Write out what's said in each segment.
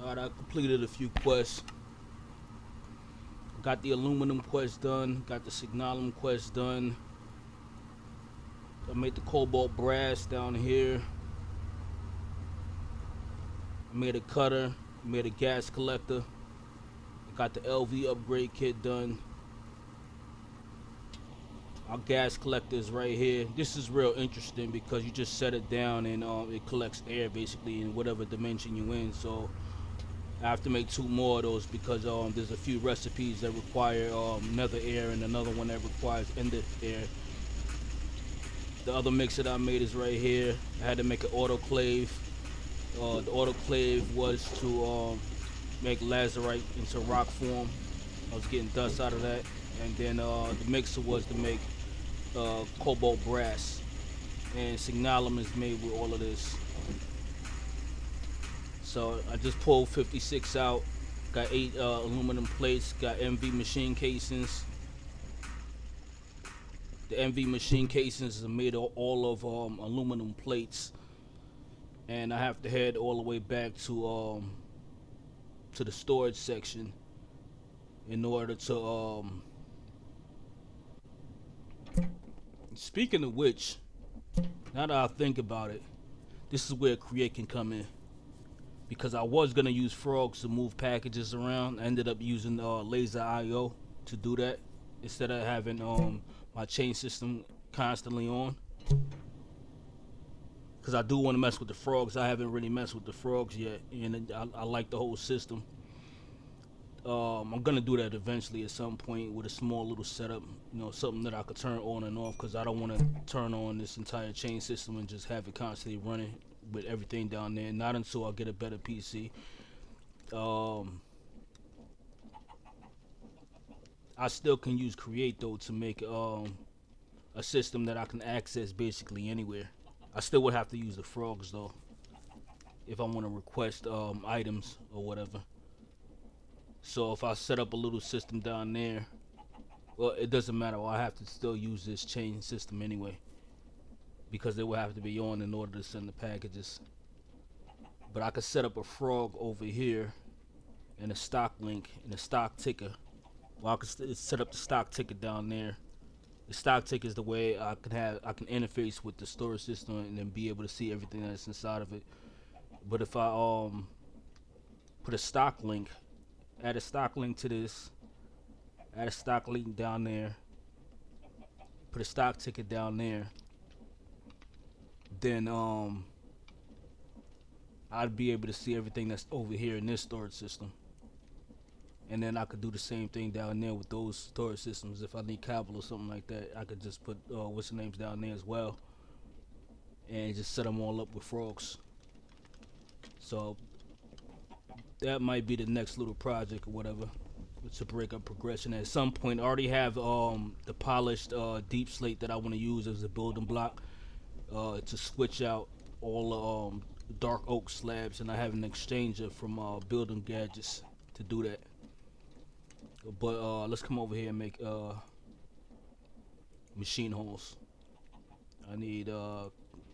Alright, I completed a few quests. Got the aluminum quest done. Got the signalum quest done. I made the cobalt brass down here. I made a cutter. I made a gas collector. I got the LV upgrade kit done. Our gas collector is right here. This is real interesting because you just set it down and it collects air basically in whatever dimension you in. So I have to make two more of those because there's a few recipes that require nether air and another one that requires ender air. The other mix that I made is right here. I had to make an autoclave. The autoclave was to make lazurite into rock form. I was getting dust out of that. And then the mixer was to make cobalt brass. And signalum is made with all of this. So I just pulled 56 out. Got 8 aluminum plates. Got MV machine casings. The MV machine casings are made of all of aluminum plates. And I have to head all the way back to the storage section in order to speaking of which, now that I think about it, this is where create can come in because I was gonna use frogs to move packages around. I ended up using laser IO to do that instead of having my chain system constantly on because I do want to mess with the frogs. I haven't really messed with the frogs yet, and I like the whole system. I'm gonna do that eventually at some point with a small little setup, something that I could turn on and off because I don't want to turn on this entire chain system and just have it constantly running with everything down there. Not until I get a better PC. Um, I still can use Create though to make a system that I can access basically anywhere. I still would have to use the frogs though if I want to request items or whatever. So if I set up a little system down there, well, it doesn't matter. Well, I have to still use this chain system anyway because it will have to be on in order to send the packages. But I could set up a frog over here and a stock link and a stock ticker. Well, I could set up the stock ticker down there. The stock ticker is the way I can interface with the storage system and then be able to see everything that's inside of it. But if I put a stock link, add a stock link to this, add a stock link down there, put a stock ticket down there, then I'd be able to see everything that's over here in this storage system. And then I could do the same thing down there with those storage systems. If I need cable or something like that, I could just put what's the names down there as well, and just set them all up with frogs. So that might be the next little project or whatever to break up progression. At some point, I already have the polished deep slate that I want to use as a building block to switch out all dark oak slabs, and I have an exchanger from building gadgets to do that. But let's come over here and make machine holes. I need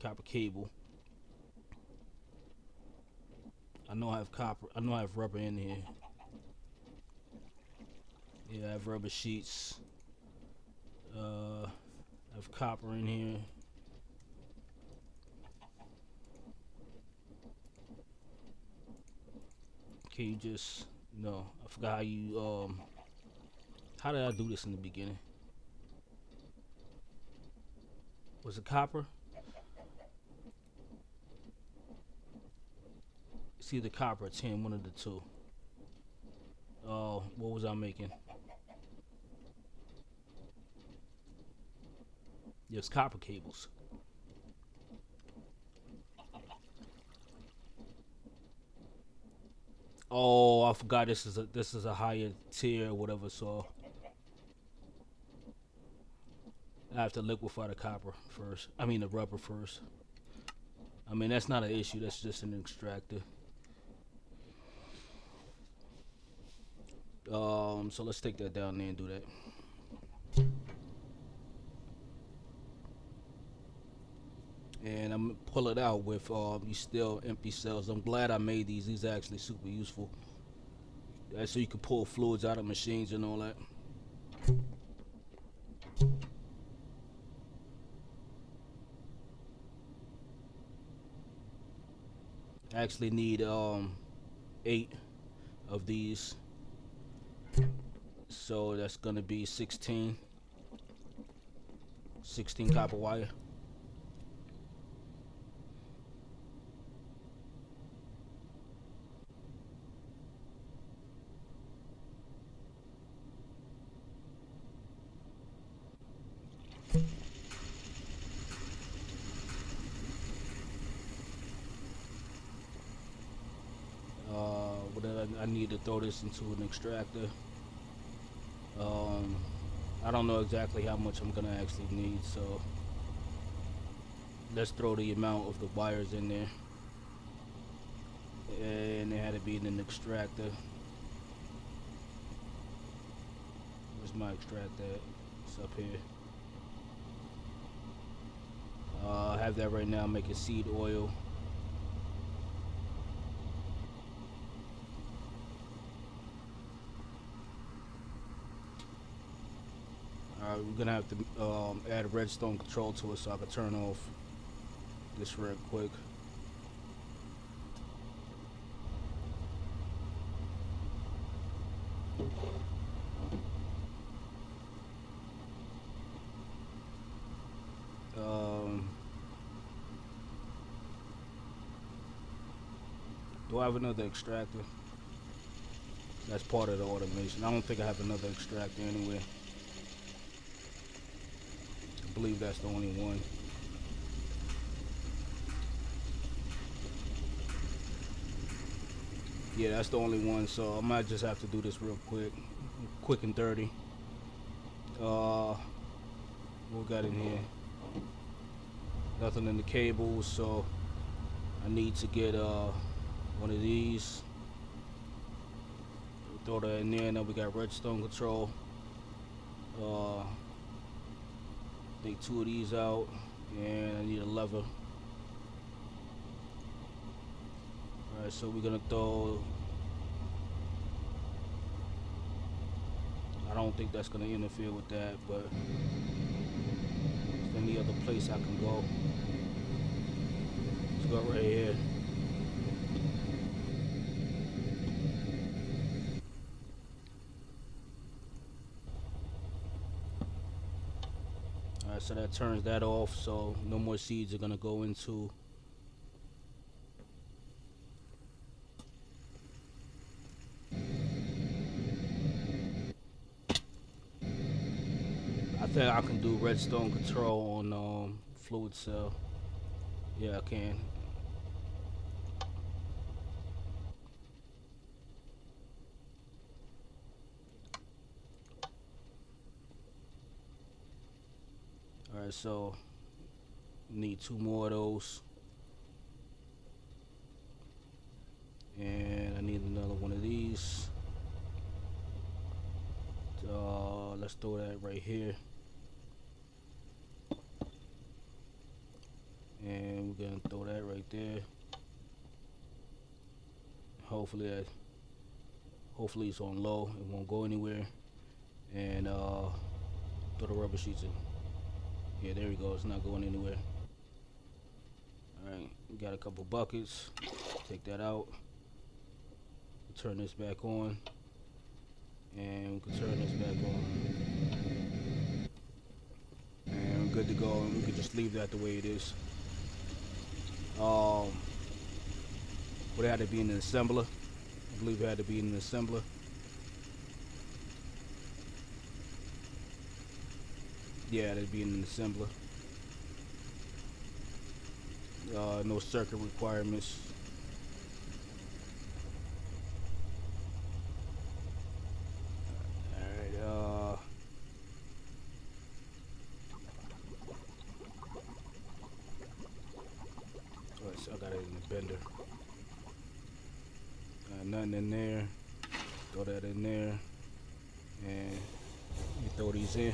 copper cable. I know I have copper. I know I have rubber in here. Yeah, I have rubber sheets. I have copper in here. Can you just no? I forgot how you How did I do this in the beginning? Was it copper? It's either copper or tin, one of the two. Oh, what was I making? Yes, copper cables. Oh, I forgot this is a higher tier or whatever. So I have to liquefy the copper first. I mean the rubber first. I mean that's not an issue. That's just an extractor. So let's take that down there and do that. and I'm gonna pull it out with these still empty cells. I'm glad I made these. These are actually super useful. That's so you can pull fluids out of machines and all that. I actually need 8 of these, so that's gonna be 16 copper wire. I need to throw this into an extractor. Um, I don't know exactly how much I'm gonna actually need, so let's throw the amount of the wires in there. And it had to be in an extractor. Where's my extractor at? It's up here. I have that right now, making seed oil. We're gonna have to add redstone control to it so I can turn off this real quick. Do I have another extractor? That's part of the automation. I don't think I have another extractor anyway. I believe that's the only one. Yeah, that's the only one, so I might just have to do this real quick and dirty. What we got in here? Nothing in the cables, so I need to get one of these. Throw that in there. Now we got redstone control. Take 2 of these out, and I need a lever. Alright, so we're gonna throw. I don't think that's gonna interfere with that, but if any other place I can go. Let's go right here. Alright, so that turns that off, so no more seeds are gonna go into. I think I can do redstone control on fluid cell. Yeah, I can. Alright, so need 2 more of those. And I need another one of these. Let's throw that right here. And we're gonna throw that right there. Hopefully it's on low. It won't go anywhere. And throw the rubber sheets in. Yeah, there we go. It's not going anywhere. Alright, we got a couple buckets. Take that out. Turn this back on. And we can turn this back on. And we're good to go. And we can just leave that the way it is. Would it have to be in an assembler? I believe it had to be in an assembler. Yeah, it'd be in an assembler. No circuit requirements. Alright, so I got it in the bender. Nothing in there. Throw that in there. And you throw these in.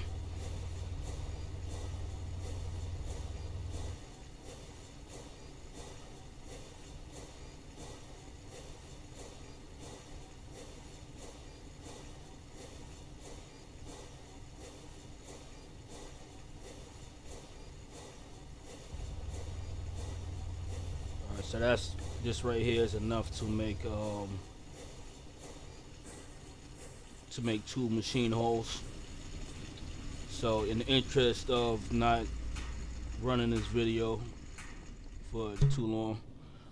So that's this right here is enough to make 2 machine holes. So in the interest of not running this video for too long,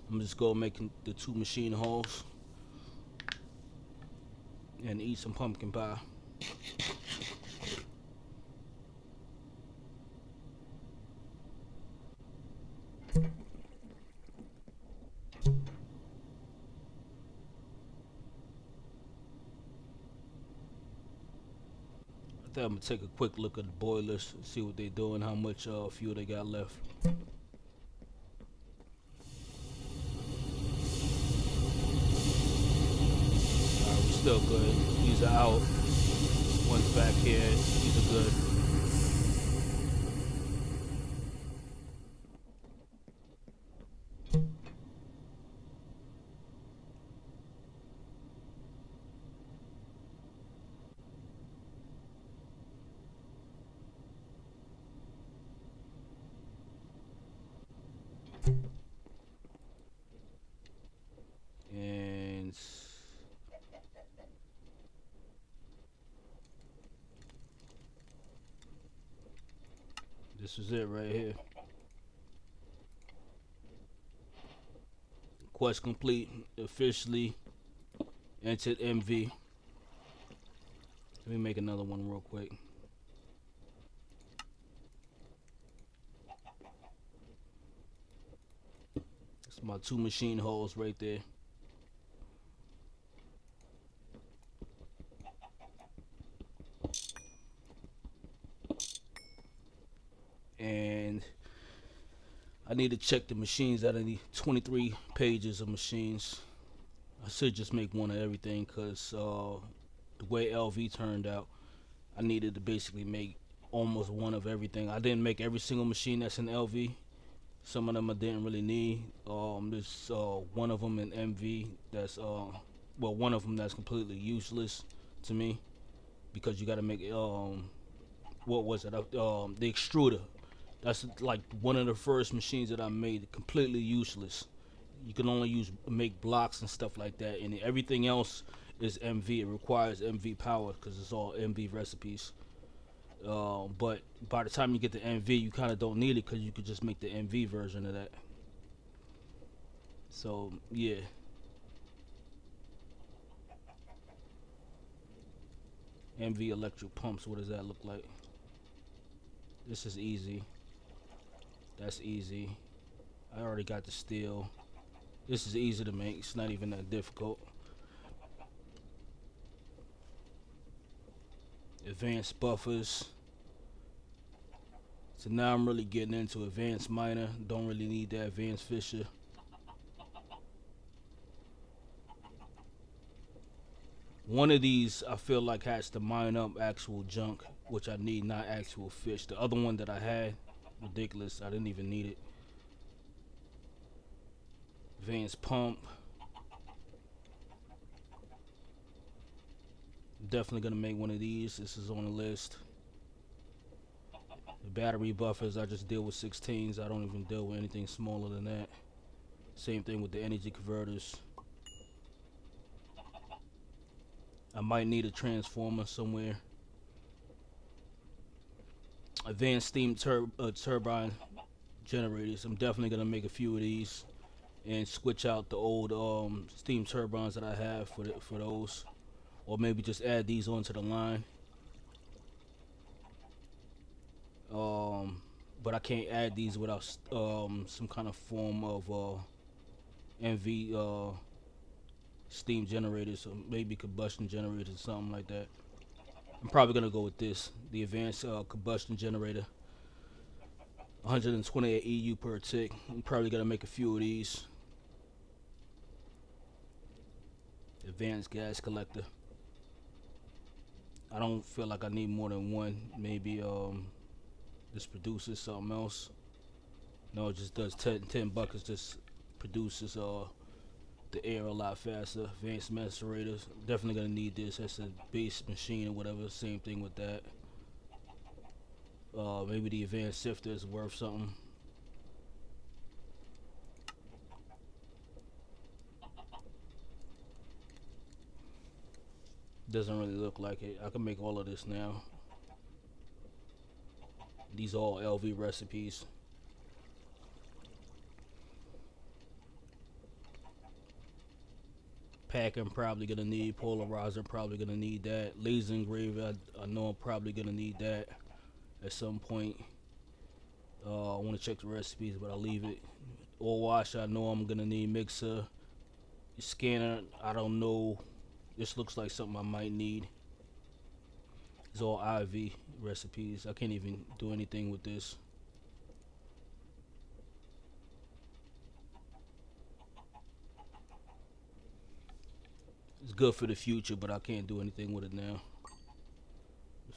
I'm just going making the 2 machine holes and eat some pumpkin pie. I think I'm gonna take a quick look at the boilers, see what they're doing, how much fuel they got left. Alright, we're still good. These are out. One's back here. These are good. And this is it right here. Quest complete. Officially entered MV. Let me make another one real quick. That's my 2 machine holes right there. And I need to check the machines out of the 23 pages of machines. I should just make one of everything because the way LV turned out, I needed to basically make almost one of everything. I didn't make every single machine that's in LV. Some of them I didn't really need. There's one of them in MV that's well, one of them that's completely useless to me because you got to make what was it? The extruder. That's like one of the first machines that I made completely useless. You can only make blocks and stuff like that, and everything else is MV. It requires MV power because it's all MV recipes. But by the time you get to MV, you kind of don't need it because you could just make the MV version of that. So yeah. MV electric pumps, what does that look like? This is easy. That's easy. I already got the steel. This is easy to make. It's not even that difficult. Advanced buffers. So now I'm really getting into advanced miner. Don't really need that advanced fisher. One of these I feel like has to mine up actual junk, which I need, not actual fish. The other one that I had, ridiculous. I didn't even need it. Advanced pump. Definitely gonna make one of these. This is on the list. The battery buffers, I just deal with 16s. I don't even deal with anything smaller than that. Same thing with the energy converters. I might need a transformer somewhere. Advanced steam turbine generators. I'm definitely gonna make a few of these and switch out the old steam turbines that I have for those, or maybe just add these onto the line. But I can't add these without some kind of form of MV steam generators, or maybe combustion generators or something like that. I'm probably gonna go with this, the advanced combustion generator. 128 EU per tick. I'm probably gonna make a few of these. Advanced gas collector. I don't feel like I need more than one. Maybe this produces something else. No, it just does 10 buckets. Just produces the air a lot faster. Advanced macerators. Definitely gonna need this. That's a base machine or whatever. Same thing with that. Maybe the advanced sifter is worth something. Doesn't really look like it. I can make all of this now. These are all LV recipes. Pack I'm probably gonna need. Polarizer probably gonna need that. Laser engraver I know I'm probably gonna need that at some point. I want to check the recipes, but I'll leave it. Oil wash I know I'm gonna need. Mixer, scanner I don't know. This looks like something I might need. It's all IV recipes. I can't even do anything with this. It's good for the future, but I can't do anything with it now.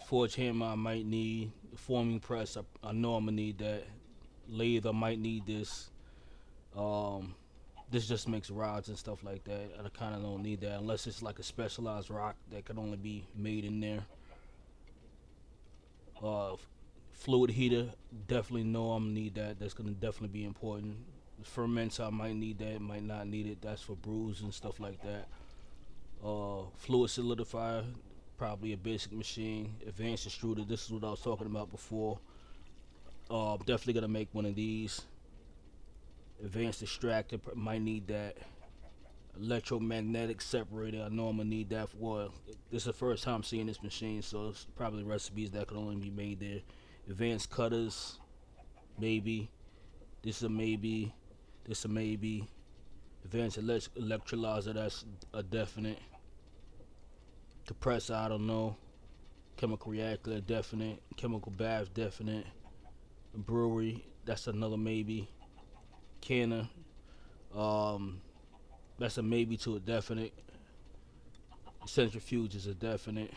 Forge hammer I might need. The forming press I know I'm gonna need that. Lathe I might need this. Um, this just makes rods and stuff like that. I kind of don't need that unless it's like a specialized rock that can only be made in there. Uh, Fluid heater definitely know I'm gonna need that. That's gonna definitely be important. Fermenter I might need that. Might not need it. That's for brews and stuff like that. Fluid solidifier, probably a basic machine. Advanced extruder, this is what I was talking about before. Definitely gonna make one of these. Advanced extractor, might need that. Electromagnetic separator, I know I'm gonna need that for. This is the first time seeing this machine, so it's probably recipes that could only be made there. Advanced cutters, maybe. This is a maybe. This is a maybe. Advanced electrolyzer, that's a definite. Compressor, I don't know. Chemical reactor, definite. Chemical bath, definite. Brewery, that's another maybe. Canner, that's a maybe to a definite. Centrifuge is a definite.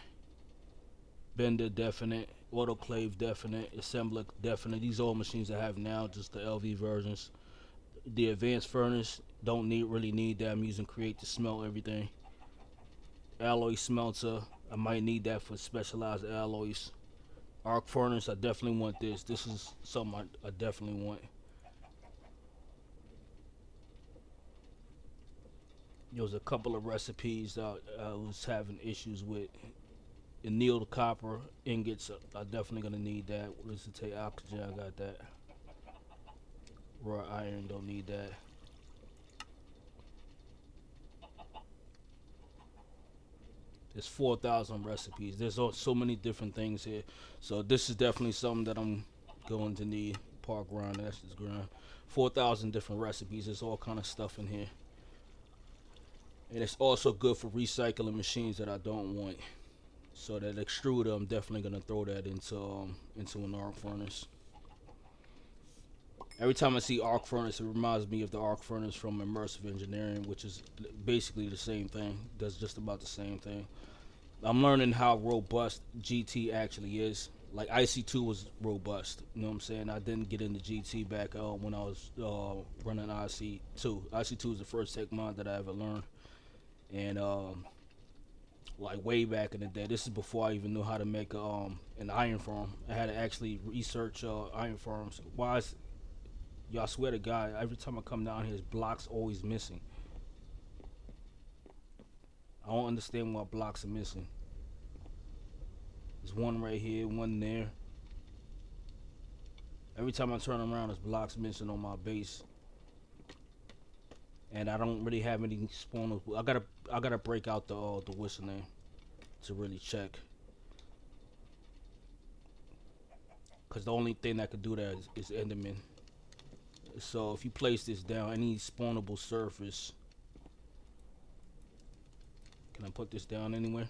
Bender, definite. Autoclave, definite. Assembler, definite. These are all machines I have now, just the LV versions. The advanced furnace, don't really need that. I'm using Create to smelt everything. Alloy smelter, I might need that for specialized alloys. Arc furnace, I definitely want this. This is something I definitely want. There was a couple of recipes that I was having issues with. Annealed copper ingots, I definitely gonna need that. What does it take? Oxygen, I got that. Raw iron, don't need that. There's 4,000 recipes. There's so many different things here. So this is definitely something that I'm going to need. Park grind, that's just grind. 4,000 different recipes. There's all kind of stuff in here. And it's also good for recycling machines that I don't want. So that extruder, I'm definitely gonna throw that into an arc furnace. Every time I see arc furnace, it reminds me of the arc furnace from Immersive Engineering, which is basically the same thing. Does just about the same thing. I'm learning how robust GT actually is. Like IC2 was robust, you know what I'm saying? I didn't get into GT back when I was running IC2. IC2 was the first tech mod that I ever learned, and like way back in the day. This is before I even knew how to make an iron farm. I had to actually research iron farms. Why is y'all swear to God, every time I come down here, his blocks always missing. I don't understand why blocks are missing. There's one right here, one there. Every time I turn around, there's blocks missing on my base, and I don't really have any spawners. I gotta break out the whistle name to really check, cause the only thing that could do that is Enderman. So if you place this down, any spawnable surface, can I put this down anywhere?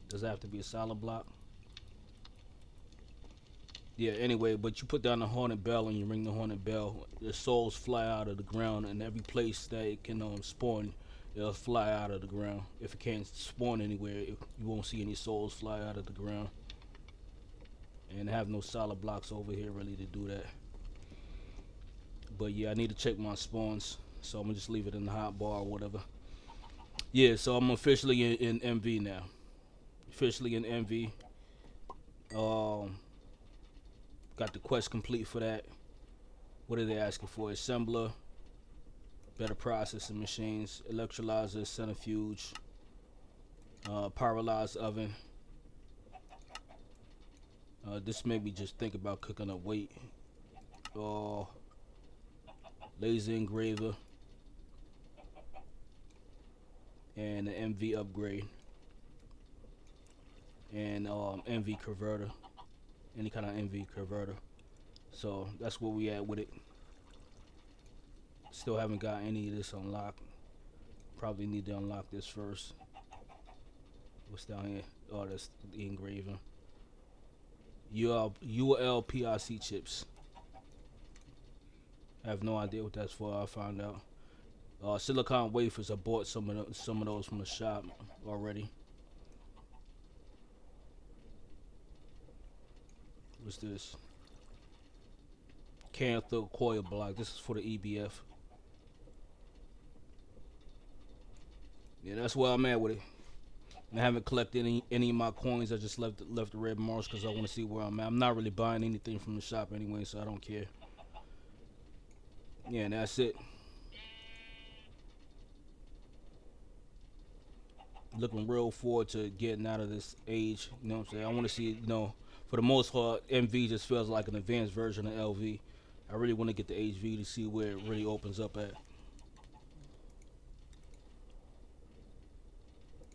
Does it have to be a solid block? Yeah, anyway, but you put down the haunted bell and you ring the haunted bell, the souls fly out of the ground, and every place that it can spawn, it'll fly out of the ground. If it can't spawn anywhere, you won't see any souls fly out of the ground. And I have no solid blocks over here really to do that. But yeah, I need to check my spawns, so I'm gonna just leave it in the hot bar or whatever. Yeah, so I'm officially in MV now. Officially in MV. Got the quest complete for that. What are they asking for? Assembler, better processing machines, electrolyzer, centrifuge, Paralyzed oven. This made me just think about cooking a weight. Uh, Laser engraver and an MV upgrade and MV converter, any kind of MV converter. So that's where we at with it. Still haven't got any of this unlocked. Probably need to unlock this first. What's down here? Oh, that's the engraving. UL PIC chips. I have no idea what that's for. I'll find out. Silicon wafers. I bought some of those from the shop already. What's this? Cathode coil block. This is for the EBF. Yeah, that's where I'm at with it. I haven't collected any of my coins. I just left the red marks because I want to see where I'm at. I'm not really buying anything from the shop anyway, so I don't care. Yeah, and that's it. Looking real forward to getting out of this age. You know what I'm saying? I want to see, for the most part, MV just feels like an advanced version of LV. I really want to get the HV to see where it really opens up at.